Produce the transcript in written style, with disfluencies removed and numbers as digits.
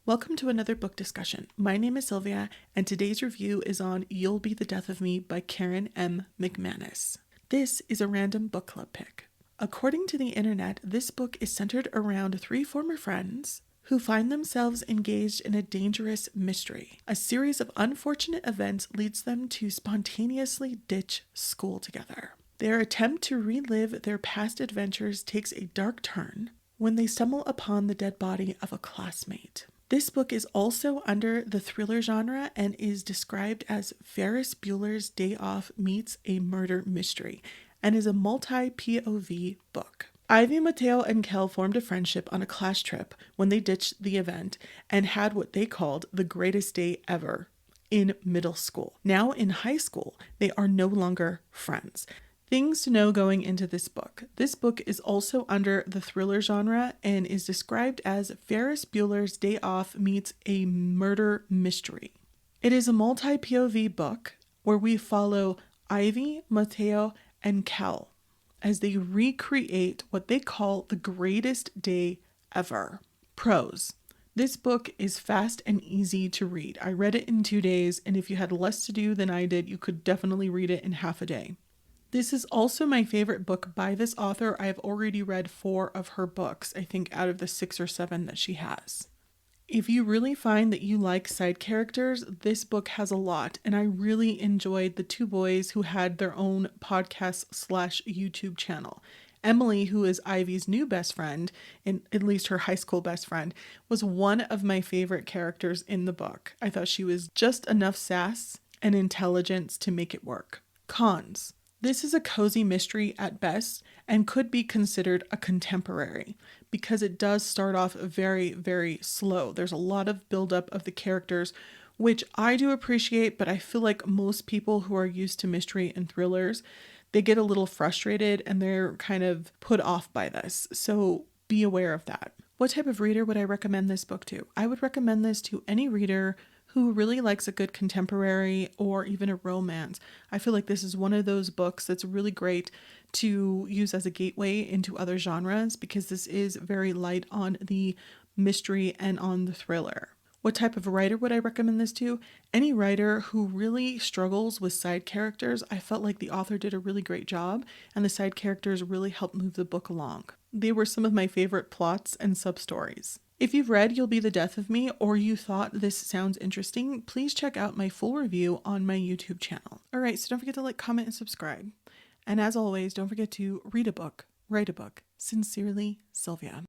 Welcome to another book discussion. My name is Sylvia, and today's review is on You'll Be the Death of Me by Karen M. McManus. This is a random book club pick. According to the internet, this book is centered around three former friends who find themselves engaged in a dangerous mystery. A series of unfortunate events leads them to spontaneously ditch school together. Their attempt to relive their past adventures takes a dark turn when they stumble upon the dead body of a classmate. This book is also under the thriller genre and is described as Ferris Bueller's Day Off meets a murder mystery and is a multi-POV book. Ivy, Mateo, and Kel formed a friendship on a class trip when they ditched the event and had what they called the greatest day ever in middle school. Now in high school, they are no longer friends. Things to know going into this book. This book is also under the thriller genre and is described as Ferris Bueller's Day Off meets a murder mystery. It is a multi-POV book where we follow Ivy, Mateo, and Kel as they recreate what they call the greatest day ever. Pros. This book is fast and easy to read. I read it in 2 days, and if you had less to do than I did, you could definitely read it in half a day. This is also my favorite book by this author. I have already read 4 of her books, I think out of the 6 or 7 that she has. If you really find that you like side characters, this book has a lot, and I really enjoyed the 2 boys who had their own podcast/YouTube channel. Emily, who is Ivy's new best friend, and at least her high school best friend, was one of my favorite characters in the book. I thought she was just enough sass and intelligence to make it work. Cons. This is a cozy mystery at best and could be considered a contemporary because it does start off very, very slow. There's a lot of buildup of the characters, which I do appreciate, but I feel like most people who are used to mystery and thrillers, they get a little frustrated and they're kind of put off by this. So be aware of that. What type of reader would I recommend this book to? I would recommend this to any reader who really likes a good contemporary or even a romance. I feel like this is one of those books that's really great to use as a gateway into other genres because this is very light on the mystery and on the thriller. What type of writer would I recommend this to? Any writer who really struggles with side characters. I felt like the author did a really great job and the side characters really helped move the book along. They were some of my favorite plots and sub-stories. If you've read You'll Be the Death of Me or you thought this sounds interesting, please check out my full review on my YouTube channel. Alright, so don't forget to like, comment, and subscribe. And as always, don't forget to read a book, write a book. Sincerely, Sylvia.